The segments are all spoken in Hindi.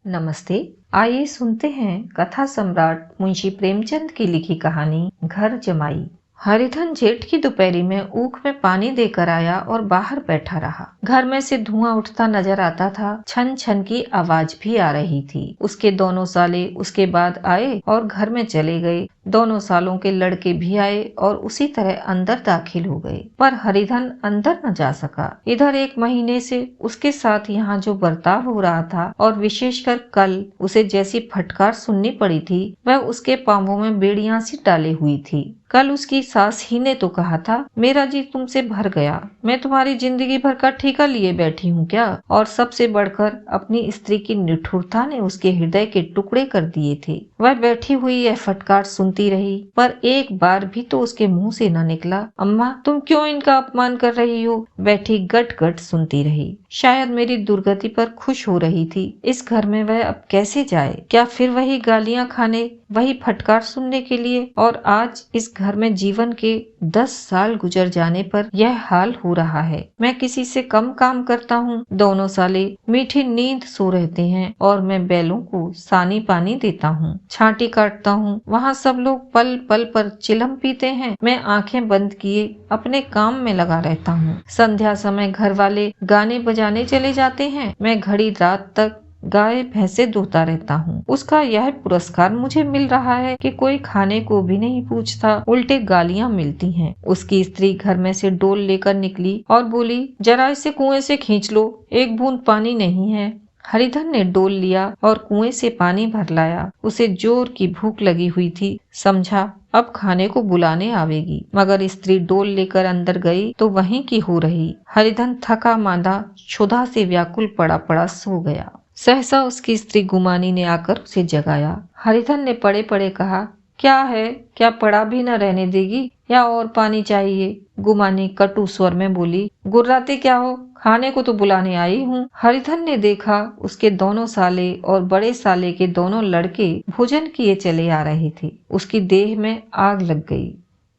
नमस्ते। आइए सुनते हैं कथा सम्राट मुंशी प्रेमचंद की लिखी कहानी घर जमाई। हरिधन जेठ की दोपहरी में ऊख में पानी देकर आया और बाहर बैठा रहा। घर में से धुआं उठता नजर आता था, छन छन की आवाज भी आ रही थी। उसके दोनों साले उसके बाद आए और घर में चले गए। दोनों सालों के लड़के भी आए और उसी तरह अंदर दाखिल हो गए, पर हरिधन अंदर न जा सका। इधर एक महीने से उसके साथ यहाँ जो बर्ताव हो रहा था और विशेषकर कल उसे जैसी फटकार सुननी पड़ी थी, वह उसके पांवों में बेड़ियां सी डाली हुई थी। कल उसकी सास ही ने तो कहा था, मेरा जी तुमसे भर गया, मैं तुम्हारी जिंदगी भर का ठेका लिए बैठी हूँ क्या। और सबसे बढ़कर अपनी स्त्री की निठुरता ने उसके हृदय के टुकड़े कर दिए थे। वह बैठी हुई यह फटकार सुनती रही, पर एक बार भी तो उसके मुंह से न निकला, अम्मा तुम क्यों इनका अपमान कर रही हो। बैठी गट गट सुनती रही। शायद मेरी दुर्गति पर खुश हो रही थी। इस घर में वह अब कैसे जाए, क्या फिर वही गालियां खाने, वही फटकार सुनने के लिए। और आज इस घर में जीवन के 10 साल गुजर जाने पर यह हाल हो रहा है। मैं किसी से कम काम करता हूँ। दोनों साले मीठी नींद सो रहते हैं और मैं बैलों को सानी पानी देता हूँ, छांटी काटता हूँ। वहाँ सब लोग पल पल पर चिलम पीते हैं, मैं आंखें बंद किए अपने काम में लगा रहता हूँ। संध्या समय घर वाले गाने बजाने चले जाते हैं, मैं घड़ी रात तक गाय भैंसे धोता रहता हूँ। उसका यह पुरस्कार मुझे मिल रहा है कि कोई खाने को भी नहीं पूछता, उल्टे गालियाँ मिलती हैं। उसकी स्त्री घर में से डोल लेकर निकली और बोली, जरा इसे कुएं से खींच लो, एक बूंद पानी नहीं है। हरिधन ने डोल लिया और कुएं से पानी भर लाया। उसे जोर की भूख लगी हुई थी, समझा अब खाने को बुलाने आवेगी, मगर स्त्री डोल लेकर अंदर गई तो वहीं की हो रही। हरिधन थका मांदा क्षुधा से व्याकुल पड़ा पड़ा सो गया। सहसा उसकी स्त्री गुमानी ने आकर उसे जगाया। हरिधन ने पड़े पड़े कहा, क्या है, क्या पड़ा भी न रहने देगी या और पानी चाहिए। गुमानी कटु स्वर में बोली, गुर्राते क्या हो, खाने को तो बुलाने आई हूँ। हरिधन ने देखा उसके दोनों साले और बड़े साले के दोनों लड़के भोजन किए चले आ रहे थे। उसकी देह में आग लग गई।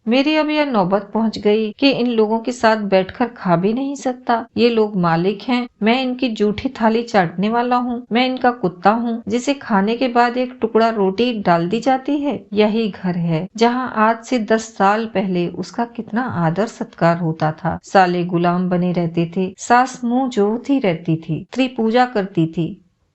मेरी अब यह नौबत पहुंच गई कि इन लोगों के साथ बैठकर खा भी नहीं सकता। ये लोग मालिक हैं, मैं इनकी जूठी थाली चाटने वाला हूँ। मैं इनका कुत्ता हूँ जिसे खाने के बाद एक टुकड़ा रोटी डाल दी जाती है। यही घर है जहाँ आज से 10 साल पहले उसका कितना आदर सत्कार होता था। साले गुलाम बने रहते थे, सास मुंह जोती रहती थी, स्त्री पूजा करती थी।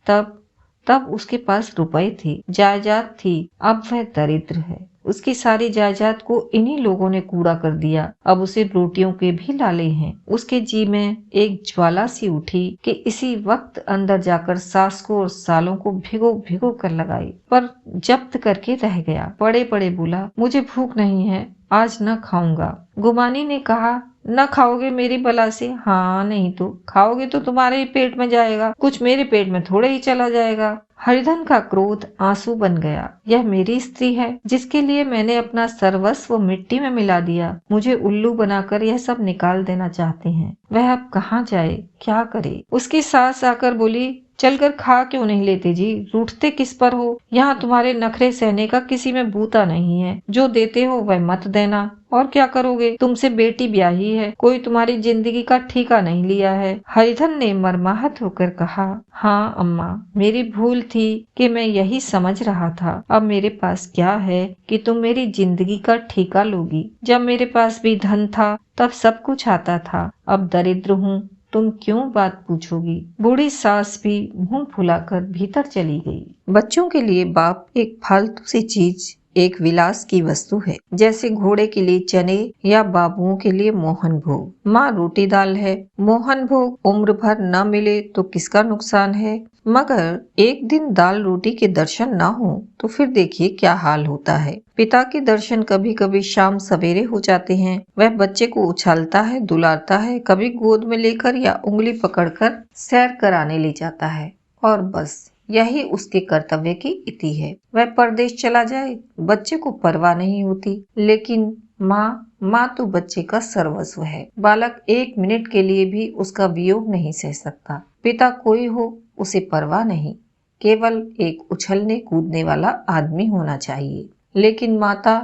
तब तब उसके पास रुपए थे, जायदाद थी। अब वह दरिद्र है। उसकी सारी जायदाद को इन्हीं लोगों ने कूड़ा कर दिया। अब उसे रोटियों के भी लाले हैं। उसके जी में एक ज्वाला सी उठी कि इसी वक्त अंदर जाकर सास को और सालों को भिगो भिगो कर लगाई, पर जब्त करके रह गया। पड़े पड़े बोला, मुझे भूख नहीं है, आज न खाऊंगा। गुमानी ने कहा, न खाओगे मेरी बला से। हाँ, नहीं तो खाओगे तो तुम्हारे ही पेट में जाएगा, कुछ मेरे पेट में थोड़े ही चला जाएगा। हरिधन का क्रोध आंसू बन गया। यह मेरी स्त्री है जिसके लिए मैंने अपना सर्वस्व मिट्टी में मिला दिया। मुझे उल्लू बनाकर यह सब निकाल देना चाहते हैं। वह अब कहाँ जाए, क्या करे। उसकी सास आकर बोली, चलकर खा क्यों नहीं लेते जी, रूठते किस पर हो। यहाँ तुम्हारे नखरे सहने का किसी में बूता नहीं है। जो देते हो वह मत देना। और क्या करोगे, तुमसे बेटी ब्याही है, कोई तुम्हारी जिंदगी का ठेका नहीं लिया है। हरिधन ने मर्माहत होकर कहा, हाँ अम्मा, मेरी भूल थी कि मैं यही समझ रहा था। अब मेरे पास क्या है कि तुम मेरी जिंदगी का ठेका लोगी। जब मेरे पास भी धन था तब सब कुछ आता था, अब दरिद्र हूँ, तुम क्यों बात पूछोगी। बूढ़ी सास भी मुंह फुलाकर भीतर चली गई। बच्चों के लिए बाप एक फालतू सी चीज, एक विलास की वस्तु है, जैसे घोड़े के लिए चने या बाबुओं के लिए मोहन भोग। माँ रोटी दाल है, मोहन भोग उम्र भर न मिले तो किसका नुकसान है। मगर एक दिन दाल रोटी के दर्शन ना हो तो फिर देखिए क्या हाल होता है। पिता के दर्शन कभी कभी शाम सवेरे हो जाते हैं। वह बच्चे को उछालता है, दुलारता है, कभी गोद में लेकर या उंगली पकड़कर सैर कराने ले जाता है, और बस यही उसके कर्तव्य की इति है। वह परदेश चला जाए, बच्चे को परवाह नहीं होती, लेकिन माँ तो बच्चे का सर्वस्व है। बालक एक मिनट के लिए भी उसका वियोग नहीं सह सकता। पिता कोई हो उसे परवाह नहीं, केवल एक उछलने कूदने वाला आदमी होना चाहिए। लेकिन माता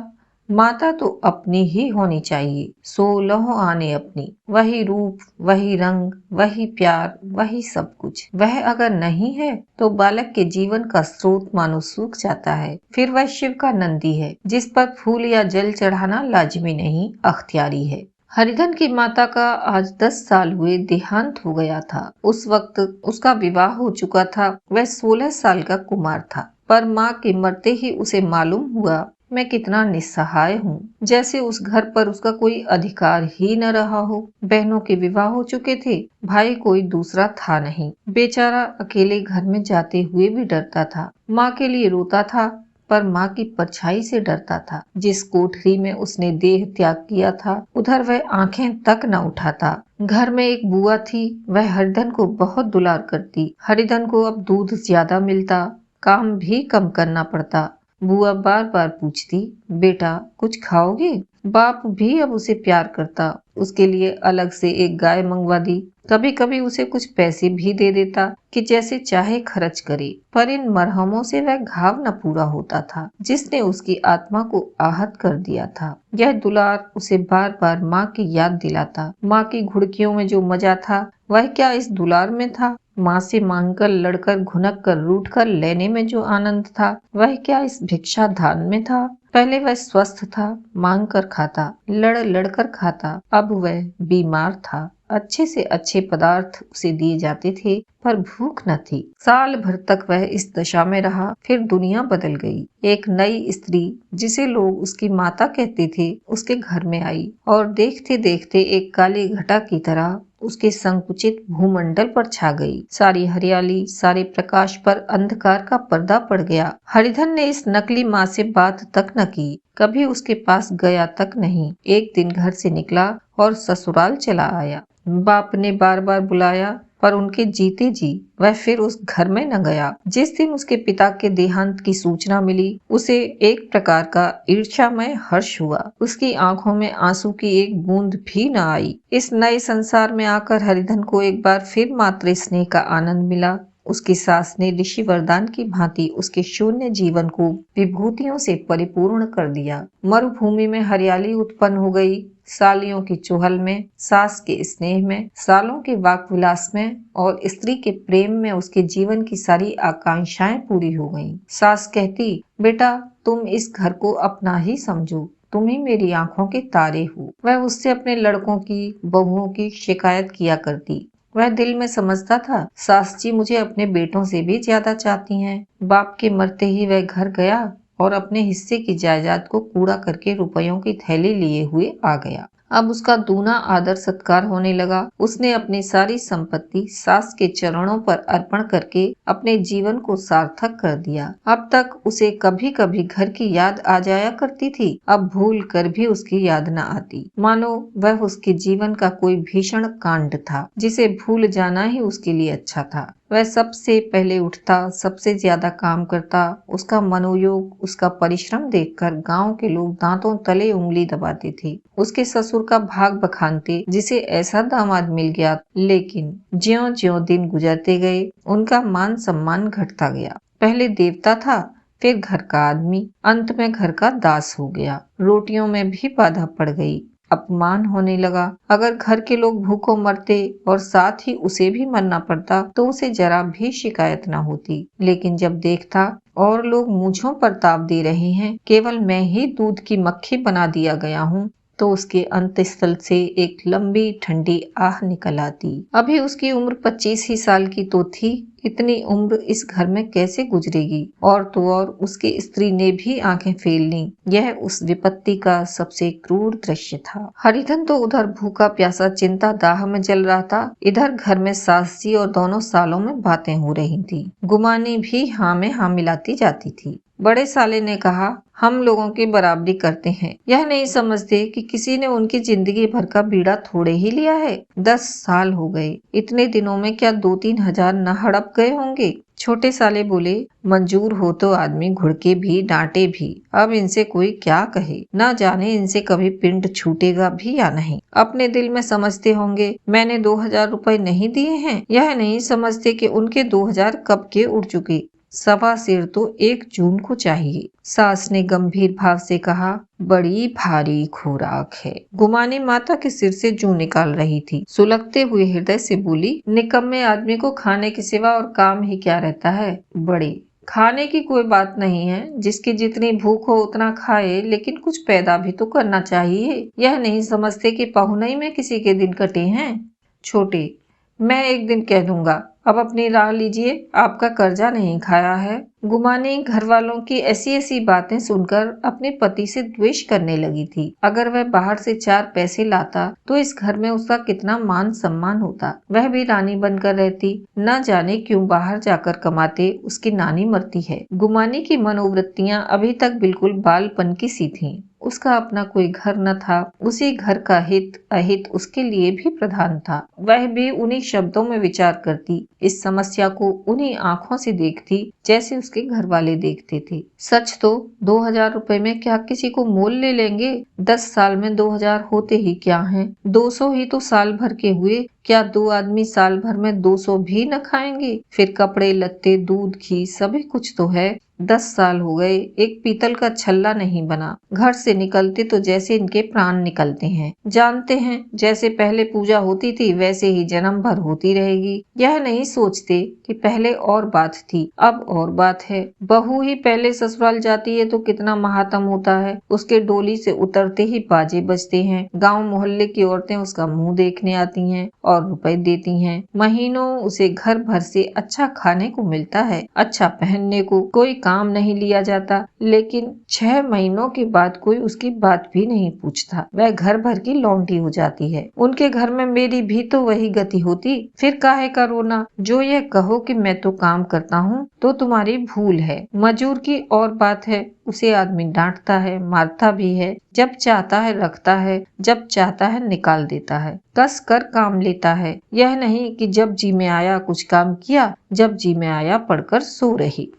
माता तो अपनी ही होनी चाहिए, 16 आने अपनी, वही रूप, वही रंग, वही प्यार, वही सब कुछ। वह अगर नहीं है तो बालक के जीवन का स्रोत मानो सूख जाता है। फिर वह शिव का नंदी है, जिस पर फूल या जल चढ़ाना लाजमी नहीं, अख्तियारी है। हरिधन की माता का आज 10 साल हुए देहांत हो गया था। उस वक्त उसका विवाह हो चुका था। वह 16 साल का कुमार था, पर माँ के मरते ही उसे मालूम हुआ मैं कितना निस्सहाय हूँ, जैसे उस घर पर उसका कोई अधिकार ही न रहा हो। बहनों के विवाह हो चुके थे, भाई कोई दूसरा था नहीं। बेचारा अकेले घर में जाते हुए भी डरता था। माँ के लिए रोता था, पर माँ की परछाई से डरता था। जिस कोठरी में उसने देह त्याग किया था, उधर वह आंखें तक न उठाता। घर में एक बुआ थी, वह हरिधन को बहुत दुलार करती। हरिधन को अब दूध ज्यादा मिलता, काम भी कम करना पड़ता। बुआ बार बार पूछती, बेटा कुछ खाओगे? बाप भी अब उसे प्यार करता, उसके लिए अलग से एक गाय मंगवा दी। कभी कभी उसे कुछ पैसे भी दे देता कि जैसे चाहे खर्च करे। पर इन मरहमों से वह घाव न पूरा होता था, जिसने उसकी आत्मा को आहत कर दिया था। यह दुलार उसे बार बार माँ की याद दिलाता। माँ की घुड़कियों में जो मजा था, वह क्या इस दुलार में था? माँ से मांगकर, लड़कर, घुनक कर, रूठ कर लेने में जो आनंद था, वह क्या इस भिक्षा दान में था? पहले वह स्वस्थ था, मांग कर खाता, लड़ लड़ कर खाता। अब वह बीमार था। अच्छे से अच्छे पदार्थ उसे दिए जाते थे, पर भूख न थी। साल भर तक वह इस दशा में रहा। फिर दुनिया बदल गई। एक नई स्त्री, जिसे लोग उसकी माता कहते थे, उसके घर में आई और देखते देखते एक काली घटा की तरह उसके संकुचित भूमंडल पर छा गई। सारी हरियाली, सारे प्रकाश पर अंधकार का पर्दा पड़ गया। हरिधन ने इस नकली माँ से बात तक न की, कभी उसके पास गया तक नहीं। एक दिन घर से निकला और ससुराल चला आया। बाप ने बार बार बुलाया, पर उनके जीते जी वह फिर उस घर में न गया। जिस दिन उसके पिता के देहांत की सूचना मिली, उसे एक प्रकार का ईर्ष्यामय हर्ष हुआ। उसकी आंखों में आंसू की एक बूंद भी न आई। इस नए संसार में आकर हरिधन को एक बार फिर मातृ स्नेह का आनंद मिला। उसकी सास ने ऋषि वरदान की भांति उसके शून्य जीवन को विभूतियों से परिपूर्ण कर दिया। मरुभूमि में हरियाली उत्पन्न हो गई। सालियों की चुहल में, सास के स्नेह में, सालों के वाक विलास में और स्त्री के प्रेम में उसके जीवन की सारी आकांक्षाएं पूरी हो गईं। सास कहती, बेटा तुम इस घर को अपना ही समझो, तुम ही मेरी आंखों के तारे हो। वह उससे अपने लड़कों की, बहुओं की शिकायत किया करती। वह दिल में समझता था, सास जी मुझे अपने बेटों से भी ज्यादा चाहती हैं। बाप के मरते ही वह घर गया और अपने हिस्से की जायदाद को कूड़ा करके रुपयों की थैली लिए हुए आ गया। अब उसका दूना आदर सत्कार होने लगा। उसने अपनी सारी संपत्ति सास के चरणों पर अर्पण करके अपने जीवन को सार्थक कर दिया। अब तक उसे कभी कभी घर की याद आ जाया करती थी, अब भूल कर भी उसकी याद न आती, मानो वह उसके जीवन का कोई भीषण कांड था, जिसे भूल जाना ही उसके लिए अच्छा था। वह सबसे पहले उठता, सबसे ज्यादा काम करता। उसका मनोयोग, उसका परिश्रम देखकर गांव के लोग दांतों तले उंगली दबाते थे। उसके ससुर का भाग बखानते, जिसे ऐसा दामाद मिल गया। लेकिन ज्यों ज्यों दिन गुजरते गए, उनका मान सम्मान घटता गया। पहले देवता था, फिर घर का आदमी, अंत में घर का दास हो गया। रोटियों में भी बाधा पड़ गई, अपमान होने लगा। अगर घर के लोग भूखों मरते और साथ ही उसे भी मरना पड़ता, तो उसे जरा भी शिकायत न होती। लेकिन जब देखता और लोग मूंछों पर ताव दे रहे हैं, केवल मैं ही दूध की मक्खी बना दिया गया हूँ, तो उसके अंतस्थल से एक लंबी ठंडी आह निकल आती। अभी उसकी उम्र 25 ही साल की तो थी। इतनी उम्र इस घर में कैसे गुजरेगी? और तो और उसकी स्त्री ने भी आंखें फेर लीं। यह उस विपत्ति का सबसे क्रूर दृश्य था। हरिधन तो उधर भूखा प्यासा चिंता दाह में जल रहा था, इधर घर में सास जी और दोनों सालों में बातें हो रही थी। गुमानी भी हाँ में हाँ मिलाती जाती थी। बड़े साले ने कहा, हम लोगों की बराबरी करते हैं। यह नहीं समझते कि किसी ने उनकी जिंदगी भर का बीड़ा थोड़े ही लिया है। 10 साल हो गए, इतने दिनों में क्या 2-3 हजार न हड़प गए होंगे? छोटे साले बोले, मंजूर हो तो आदमी घुड़के भी, डांटे भी। अब इनसे कोई क्या कहे, न जाने इनसे कभी पिंड छूटेगा भी या नहीं। अपने दिल में समझते होंगे मैंने 2000 रुपए नहीं दिए हैं। यह नहीं समझते कि उनके 2000 कब के उड़ चुके। सवा सेर तो 1 जून को चाहिए। सास ने गंभीर भाव से कहा, बड़ी भारी खुराक है। गुमानी माता के सिर से जूं निकाल रही थी, सुलगते हुए हृदय से बोली, निकम्मे आदमी को खाने के सिवा और काम ही क्या रहता है। बड़ी खाने की कोई बात नहीं है, जिसकी जितनी भूख हो उतना खाए, लेकिन कुछ पैदा भी तो करना चाहिए। यह नहीं समझते कि पहुनई में किसी के दिन कटे हैं। छोटे, मैं एक दिन कह दूंगा, अब अपनी राह लीजिए, आपका कर्जा नहीं खाया है। गुमानी घर वालों की ऐसी ऐसी बातें सुनकर अपने पति से द्वेष करने लगी थी। अगर वह बाहर से 4 पैसे लाता तो इस घर में उसका कितना मान सम्मान होता। वह भी रानी बनकर रहती। न जाने क्यों बाहर जाकर कमाते उसकी नानी मरती है। गुमानी की मनोवृत्तियां अभी तक बिल्कुल बालपन की सी थीं। उसका अपना कोई घर न था। उसी घर का हित अहित उसके लिए भी प्रधान था। वह भी उन्हीं शब्दों में विचार करती, इस समस्या को उन्हीं आंखों से देखती जैसे उसके घर वाले देखते थे। सच तो 2000 रुपए में क्या किसी को मोल ले लेंगे। 10 साल में 2000 होते ही क्या हैं। 200 ही तो साल भर के हुए। क्या 2 आदमी साल भर में 200 भी न खाएंगे। फिर कपड़े लत्ते, दूध, घी सभी कुछ तो है। 10 साल हो गए, एक पीतल का छल्ला नहीं बना। घर से निकलते तो जैसे इनके प्राण निकलते हैं। जानते हैं, जैसे पहले पूजा होती थी वैसे ही जन्म भर होती रहेगी। यह नहीं सोचते कि पहले और बात थी, अब और बात है। बहू ही पहले ससुराल जाती है तो कितना महात्म होता है। उसके डोली से उतरते ही बाजे बजते हैं। गांव मोहल्ले की औरतें उसका मुंह देखने आती हैं और रुपए देती हैं। महीनों उसे घर भर से अच्छा खाने को मिलता है, अच्छा पहनने को। कोई काम नहीं लिया जाता, लेकिन 6 महीनों के बाद कोई उसकी बात भी नहीं पूछता। वह घर भर की लौंडी हो जाती है। उनके घर में मेरी भी तो वही गति होती। फिर काहे का रोना। जो यह कहो कि मैं तो काम करता हूँ तो तुम्हारी भूल है। मजूर की और बात है, उसे आदमी डांटता है, मारता भी है। जब चाहता है रखता है, जब चाहता है निकाल देता है। कस कर काम लेता है। यह नहीं कि जब जी में आया कुछ काम किया, जब जी में आया पढ़कर सो रही।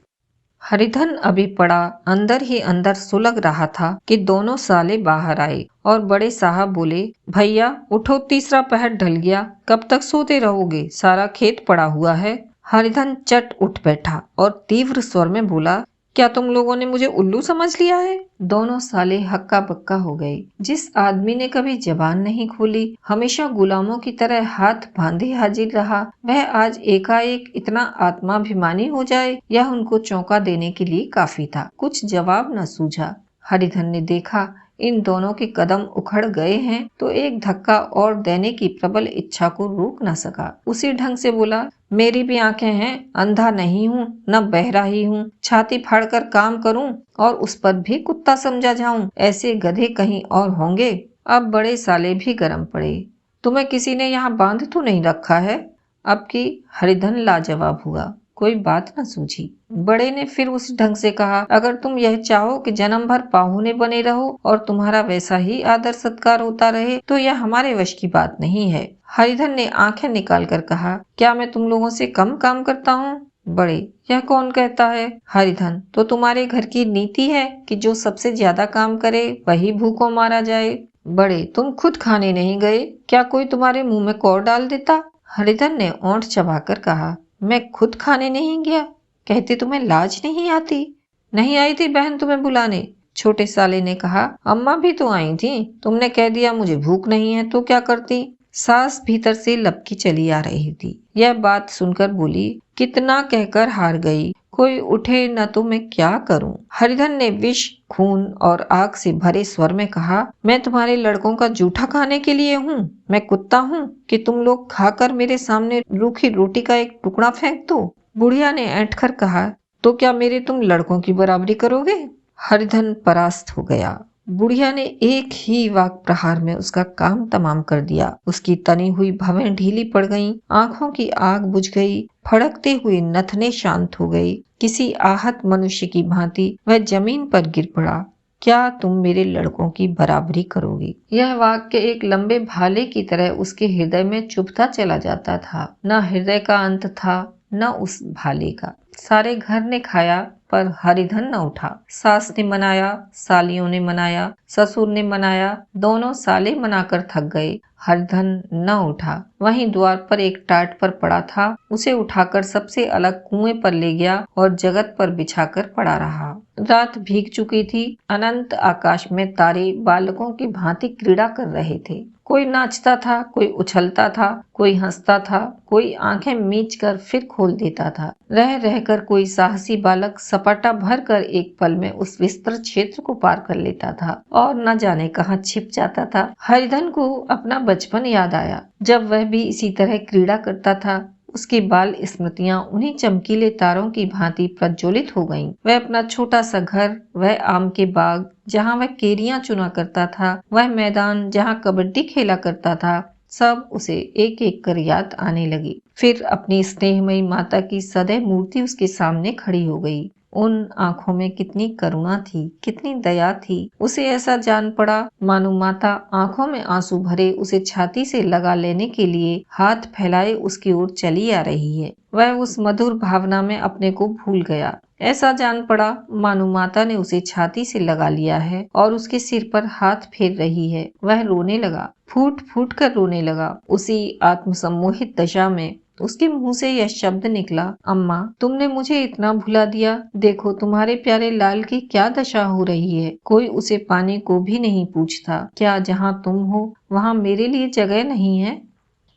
हरिधन अभी पड़ा अंदर ही अंदर सुलग रहा था कि दोनों साले बाहर आए और बड़े साहब बोले, भैया उठो, तीसरा पहर ढल गया, कब तक सोते रहोगे, सारा खेत पड़ा हुआ है। हरिधन चट उठ बैठा और तीव्र स्वर में बोला, क्या तुम लोगों ने मुझे उल्लू समझ लिया है। दोनों साले हक्का बक्का हो गए। जिस आदमी ने कभी जबान नहीं खोली, हमेशा गुलामों की तरह हाथ बांधे हाजिर रहा, वह आज एकाएक इतना आत्माभिमानी हो जाए, यह उनको चौंका देने के लिए काफी था। कुछ जवाब न सूझा। हरिधन ने देखा इन दोनों के कदम उखड़ गए हैं तो एक धक्का और देने की प्रबल इच्छा को रोक न सका। उसी ढंग से बोला, मेरी भी आंखें हैं, अंधा नहीं हूँ न बहरा ही हूँ। छाती फाड़कर काम करूँ और उस पर भी कुत्ता समझा जाऊं, ऐसे गधे कहीं और होंगे। अब बड़े साले भी गरम पड़े। तुम्हें किसी ने यहाँ बांध तो नहीं रखा है। अब की हरिधन लाजवाब हुआ, कोई बात न सूझी। बड़े ने फिर उस ढंग से कहा, अगर तुम यह चाहो कि जन्म भर पाहुने बने रहो और तुम्हारा वैसा ही आदर सत्कार होता रहे तो यह हमारे वश की बात नहीं है। हरिधन ने आंखें निकाल कर कहा, क्या मैं तुम लोगों से कम काम करता हूँ। बड़े, यह कौन कहता है। हरिधन, तो तुम्हारे घर की नीति है कि जो सबसे ज्यादा काम करे वही भूखों मारा जाए। बड़े, तुम खुद खाने नहीं गए, क्या कोई तुम्हारे मुंह में कौर डाल देता। हरिधन ने ओंठ चबाकर कहा, मैं खुद खाने नहीं गया, कहते तुम्हें लाज नहीं आती। नहीं आई थी बहन तुम्हें बुलाने। छोटे साले ने कहा, अम्मा भी तो आई थी, तुमने कह दिया मुझे भूख नहीं है तो क्या करती। सास भीतर से लपकी चली आ रही थी। यह बात सुनकर बोली, कितना कहकर हार गई, कोई उठे न तो मैं क्या करूं। हरिधन ने विष, खून और आग से भरे स्वर में कहा, मैं तुम्हारे लड़कों का जूठा खाने के लिए हूँ। मैं कुत्ता हूँ कि तुम लोग खाकर मेरे सामने रूखी रोटी का एक टुकड़ा फेंक दो। बुढ़िया ने ऐंठ कर कहा, तो क्या मेरे तुम लड़कों की बराबरी करोगे। हरिधन परास्त हो गया। बुढ़िया ने एक ही वाक प्रहार में उसका काम तमाम कर दिया। उसकी तनी हुई भवें ढीली पड़ गईं, आंखों की आग बुझ गई, फड़कते हुए नथने शांत हो गई। किसी आहत मनुष्य की भांति वह जमीन पर गिर पड़ा। क्या तुम मेरे लड़कों की बराबरी करोगी। यह वाक्य एक लंबे भाले की तरह उसके हृदय में चुभता चला जाता था। न हृदय का अंत था न उस भाले का। सारे घर ने खाया पर हरिधन न उठा। सास ने मनाया, सालियों ने मनाया, ससुर ने मनाया, दोनों साले मनाकर थक गए। हरिधन न उठा। वहीं द्वार पर एक टाट पर पड़ा था, उसे उठाकर सबसे अलग कुएं पर ले गया और जगत पर बिछाकर पड़ा रहा। रात भीग चुकी थी। अनंत आकाश में तारे बालकों की भांति क्रीड़ा कर रहे थे। कोई नाचता था, कोई उछलता था, कोई हंसता था, कोई आंखें मीच कर फिर खोल देता था। रह रहकर कोई साहसी बालक सपाटा भर कर एक पल में उस विस्तृत क्षेत्र को पार कर लेता था और न जाने कहाँ छिप जाता था। हरिधन को अपना बचपन याद आया, जब वह भी इसी तरह क्रीड़ा करता था। उसकी बाल स्मृतियां उन्हीं चमकीले तारों की भांति प्रज्वलित हो गईं। वह अपना छोटा सा घर, वह आम के बाग जहां वह केरियां चुना करता था, वह मैदान जहां कबड्डी खेला करता था, सब उसे एक एक कर याद आने लगी। फिर अपनी स्नेहमयी माता की सदैव मूर्ति उसके सामने खड़ी हो गई। उन आंखों में कितनी करुणा थी, कितनी दया थी। उसे ऐसा जान पड़ा मानो माता आंखों में आंसू भरे उसे छाती से लगा लेने के लिए हाथ फैलाए उसकी ओर चली आ रही है। वह उस मधुर भावना में अपने को भूल गया। ऐसा जान पड़ा मानो माता ने उसे छाती से लगा लिया है और उसके सिर पर हाथ फेर रही है। वह रोने लगा, फूट फूट कर रोने लगा। उसी आत्मसम्मोहित दशा में उसके मुंह से यह शब्द निकला, अम्मा तुमने मुझे इतना भुला दिया। देखो तुम्हारे प्यारे लाल की क्या दशा हो रही है। कोई उसे पाने को भी नहीं पूछता। क्या जहाँ तुम हो वहाँ मेरे लिए जगह नहीं है?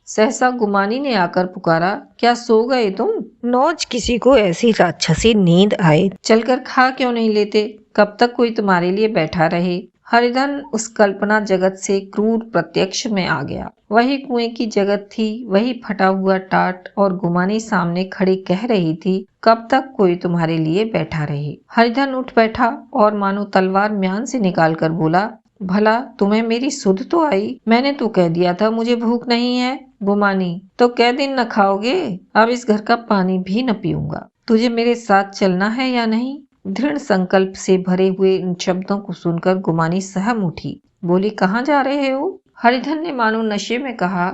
सहसा गुमानी ने आकर पुकारा, क्या सो गए तुम? नौज किसी को ऐसी राक्षसी नींद आए, चलकर खा क्यों नहीं लेते? कब तक कोई तुम्हारे लिए बैठा रहे? हरिधन उस कल्पना जगत से क्रूर प्रत्यक्ष में आ गया। वही कुएं की जगत थी, वही फटा हुआ टाट, और गुमानी सामने खड़ी कह रही थी, कब तक कोई तुम्हारे लिए बैठा रहे? हरिधन उठ बैठा और मानो तलवार म्यान से निकाल कर बोला, भला तुम्हें मेरी सुध तो आई? मैंने तो कह दिया था मुझे भूख नहीं है। गुमानी, तो कै दिन न खाओगे? अब इस घर का पानी भी न पीऊंगा। तुझे मेरे साथ चलना है या नहीं? दृढ़ संकल्प से भरे हुए इन शब्दों को सुनकर गुमानी सहम उठी। बोली, कहाँ जा रहे हो? हरिधन ने मानो नशे में कहा,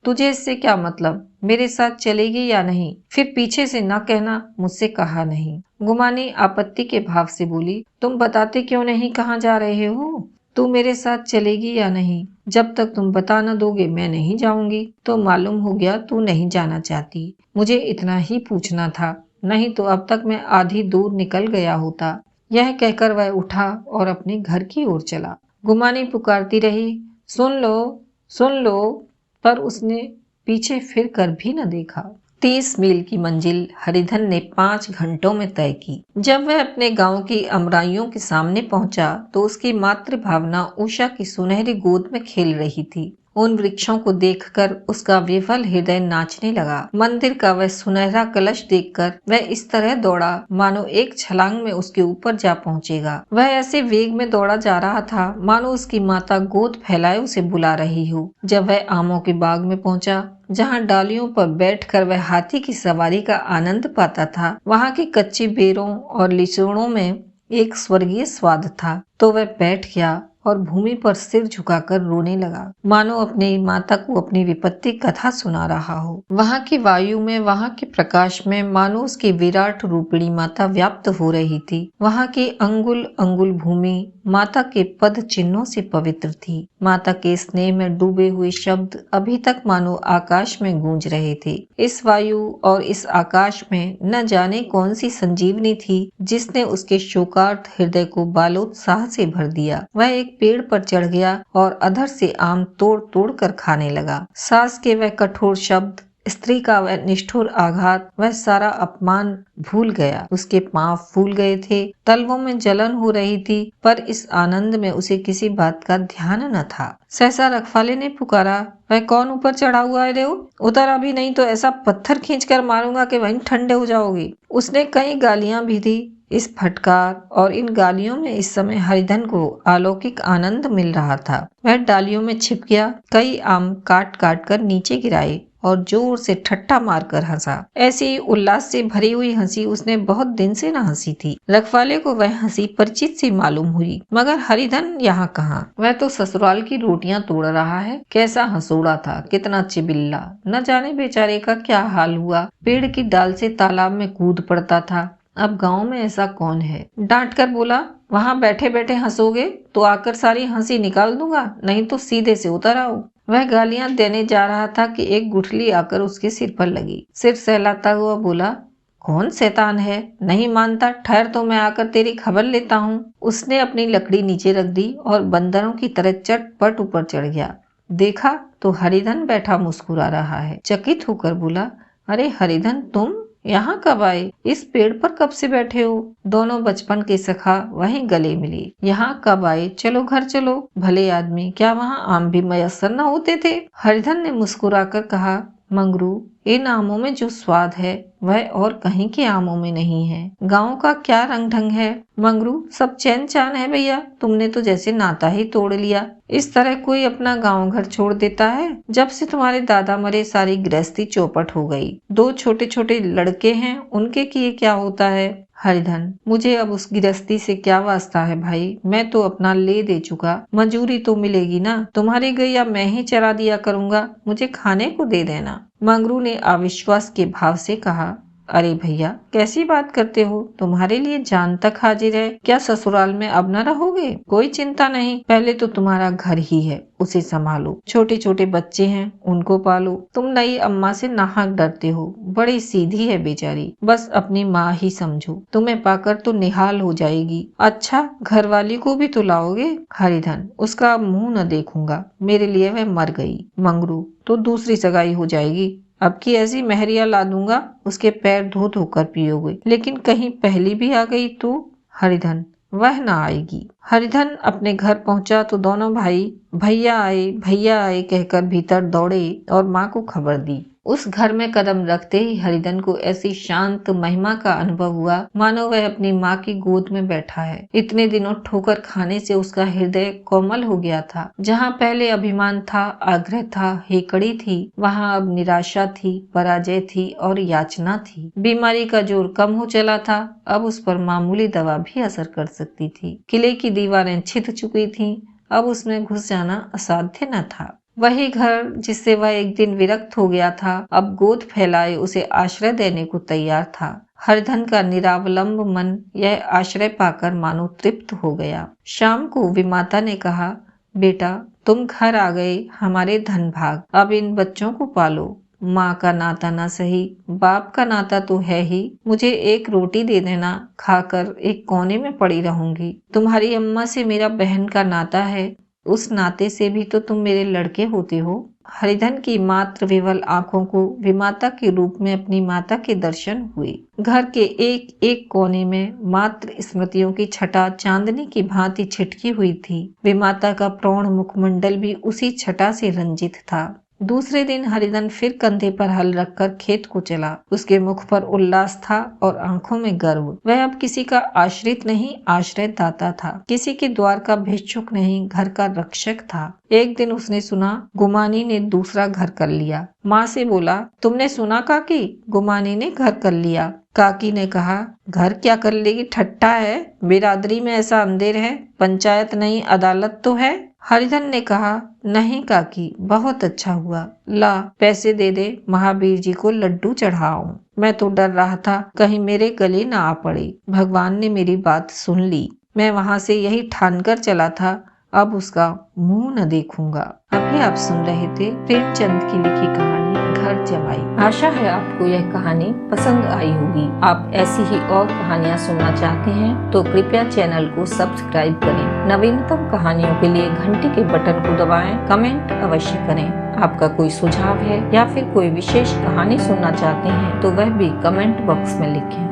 तुझे इससे क्या मतलब? मेरे साथ चलेगी या नहीं? फिर पीछे से न कहना मुझसे कहा नहीं। गुमानी आपत्ति के भाव से बोली, तुम बताते क्यों नहीं कहाँ जा रहे हो? तू मेरे साथ चलेगी या नहीं? जब तक तुम बता न दोगे मैं नहीं जाऊंगी। तो मालूम हो गया तू नहीं जाना चाहती। मुझे इतना ही पूछना था, नहीं तो अब तक मैं आधी दूर निकल गया होता। यह कहकर वह उठा और अपने घर की ओर चला। गुमानी पुकारती रही, सुन लो, सुन लो, पर उसने पीछे फिर कर भी न देखा। 30 मील की मंजिल हरिधन ने 5 घंटों में तय की। जब वह अपने गांव की अमराइयों के सामने पहुंचा तो उसकी मातृभावना उषा की सुनहरी गोद में खेल रही थी। उन वृक्षों को देखकर उसका विफल हृदय नाचने लगा। मंदिर का वह सुनहरा कलश देखकर वह इस तरह दौड़ा मानो एक छलांग में उसके ऊपर जा पहुंचेगा। वह ऐसे वेग में दौड़ा जा रहा था मानो उसकी माता गोद फैलाए उसे बुला रही हो। जब वह आमों के बाग में पहुंचा, जहाँ डालियों पर बैठकर वह हाथी की सवारी का आनंद पाता था, वहाँ की कच्ची बेरों और लिचड़ों में एक स्वर्गीय स्वाद था, तो वह बैठ गया और भूमि पर सिर झुकाकर रोने लगा, मानो अपनी माता को अपनी विपत्ति कथा सुना रहा हो। वहाँ की वायु में, वहाँ के प्रकाश में मानो उसकी विराट रूपिणी माता व्याप्त हो रही थी। वहाँ की अंगुल अंगुल भूमि माता के पद चिन्हों से पवित्र थी। माता के स्नेह में डूबे हुए शब्द अभी तक मानो आकाश में गूंज रहे थे। इस वायु और इस आकाश में न जाने कौन सी संजीवनी थी जिसने उसके शोकार्त हृदय को बालोत्साह से भर दिया। वह एक पेड़ पर चढ़ गया और अधर से आम तोड़ तोड़ कर खाने लगा। सास के वह कठोर शब्द, स्त्री का वह निष्ठुर आघात, वह सारा अपमान भूल गया। उसके पांव फूल गए थे, तलवों में जलन हो रही थी, पर इस आनंद में उसे किसी बात का ध्यान न था। सहसा रखवाले ने पुकारा, वह कौन ऊपर चढ़ा हुआ है? देव, उतर अभी, नहीं तो ऐसा पत्थर खींचकर मारूंगा कि वहीं ठंडे हो जाओगे। उसने कई गालियां भी दी। इस फटकार और इन गालियों में इस समय हरिधन को अलौकिक आनंद मिल रहा था। वह डालियों में छिप गया, कई आम काट काट कर नीचे गिराए और जोर से ठट्ठा मारकर हंसा। ऐसी उल्लास से भरी हुई हंसी उसने बहुत दिन से न हंसी थी। रखवाले को वह हंसी परिचित सी मालूम हुई, मगर हरिधन यहाँ कहाँ? वह तो ससुराल की रोटियां तोड़ रहा है। कैसा हंसोड़ा था, कितना चिबिल्ला! न जाने बेचारे का क्या हाल हुआ। पेड़ की डाल से तालाब में कूद पड़ता था। अब गांव में ऐसा कौन है? डांट कर बोला, वहां बैठे बैठे हंसोगे तो आकर सारी हंसी निकाल दूंगा, नहीं तो सीधे से उतर आओ। वह गालियां देने जा रहा था कि एक गुठली आकर उसके सिर पर लगी। सिर सहलाता हुआ बोला, कौन शैतान है, नहीं मानता, ठहर तो मैं आकर तेरी खबर लेता हूँ। उसने अपनी लकड़ी नीचे रख दी और बंदरों की तरह चटपट ऊपर चढ़ गया। देखा तो हरिधन बैठा मुस्कुरा रहा है। चकित होकर बोला, अरे हरिधन, तुम यहाँ कब आए? इस पेड़ पर कब से बैठे हो? दोनों बचपन के सखा वहीं गले मिले। यहाँ कब आए? चलो घर चलो। भले आदमी, क्या वहाँ आम भी मयसर न होते थे? हरिधन ने मुस्कुराकर कहा, मंगरू, इन आमों में जो स्वाद है वह और कहीं के आमों में नहीं है। गाँव का क्या रंग ढंग है। मंगरू, सब चैन चान है भैया, तुमने तो जैसे नाता ही तोड़ लिया। इस तरह कोई अपना गांव घर छोड़ देता है? जब से तुम्हारे दादा मरे सारी गृहस्थी चौपट हो गई। 2 छोटे छोटे लड़के हैं, उनके किए क्या होता है? हरिधन, मुझे अब उस गृहस्थी से क्या वास्ता है भाई, मैं तो अपना ले दे चुका। मजूरी तो मिलेगी ना, तुम्हारी गैया मैं ही चरा दिया करूंगा, मुझे खाने को दे देना। मंगरू ने अविश्वास के भाव से कहा, अरे भैया, कैसी बात करते हो, तुम्हारे लिए जान तक हाजिर है। क्या ससुराल में अब न रहोगे? कोई चिंता नहीं, पहले तो तुम्हारा घर ही है, उसे संभालो। छोटे छोटे बच्चे हैं, उनको पालो। तुम नई अम्मा से नाहक डरते हो, बड़ी सीधी है बेचारी, बस अपनी माँ ही समझो, तुम्हें पाकर तो निहाल हो जाएगी। अच्छा, घरवाली को भी तो लाओगे? हरिधन, उसका मुंह न देखूंगा, मेरे लिए वह मर गई। मंगरू, तो दूसरी सगाई हो जाएगी। अब की ऐसी मेहरिया ला दूंगा, उसके पैर धो धोकर पियोगे। लेकिन कहीं पहली भी आ गई तो? हरिधन, वह ना आएगी। हरिधन अपने घर पहुंचा तो दोनों भाई भैया आए कहकर भीतर दौड़े और माँ को खबर दी। उस घर में कदम रखते ही हरिधन को ऐसी शांत महिमा का अनुभव हुआ मानो वह अपनी माँ की गोद में बैठा है। इतने दिनों ठोकर खाने से उसका हृदय कोमल हो गया था। जहाँ पहले अभिमान था, आग्रह था, हेकड़ी थी, वहाँ अब निराशा थी, पराजय थी और याचना थी। बीमारी का जोर कम हो चला था, अब उस पर मामूली दवा भी असर कर सकती थी। किले की दीवारें छिद चुकी थीं, अब उसमें घुस जाना असाध्य न था। वही घर जिससे वह एक दिन विरक्त हो गया था, अब गोद फैलाए उसे आश्रय देने को तैयार था। हरिधन का निरावलंब मन यह आश्रय पाकर मानो तृप्त हो गया। शाम को विमाता ने कहा, बेटा, तुम घर आ गए, हमारे धन भाग, अब इन बच्चों को पालो। माँ का नाता ना सही, बाप का नाता तो है ही। मुझे एक रोटी दे देना, खाकर एक कोने में पड़ी रहूंगी। तुम्हारी अम्मा से मेरा बहन का नाता है, उस नाते से भी तो तुम मेरे लड़के होते हो। हरिधन की मात्र विवल आंखों को विमाता के रूप में अपनी माता के दर्शन हुए। घर के एक एक कोने में मात्र स्मृतियों की छटा चांदनी की भांति छिटकी हुई थी। विमाता का प्रौढ़ मुखमंडल भी उसी छटा से रंजित था। दूसरे दिन हरिधन फिर कंधे पर हल रखकर खेत को चला। उसके मुख पर उल्लास था और आंखों में गर्व। वह अब किसी का आश्रित नहीं, आश्रय दाता था। किसी के द्वार का भिक्षुक नहीं, घर का रक्षक था। एक दिन उसने सुना गुमानी ने दूसरा घर कर लिया। माँ से बोला, तुमने सुना काकी, गुमानी ने घर कर लिया। काकी ने कहा, घर क्या कर लेगी, ठट्टा है, बिरादरी में ऐसा अंधेर है, पंचायत नहीं अदालत तो है। हरिधन ने कहा, नहीं काकी, बहुत अच्छा हुआ, ला पैसे दे दे, महावीर जी को लड्डू चढ़ाऊं। मैं तो डर रहा था कहीं मेरे गले न आ पड़े। भगवान ने मेरी बात सुन ली। मैं वहां से यही ठान कर चला था, अब उसका मुंह न देखूंगा। अभी आप सुन रहे थे प्रेमचंद की लिखी कहानी घर जमाई। आशा है आपको यह कहानी पसंद आई होगी। आप ऐसी ही और कहानियाँ सुनना चाहते हैं तो कृपया चैनल को सब्सक्राइब करें। नवीनतम कहानियों के लिए घंटी के बटन को दबाएं, कमेंट अवश्य करें। आपका कोई सुझाव है या फिर कोई विशेष कहानी सुनना चाहते हैं तो वह भी कमेंट बॉक्स में लिखें।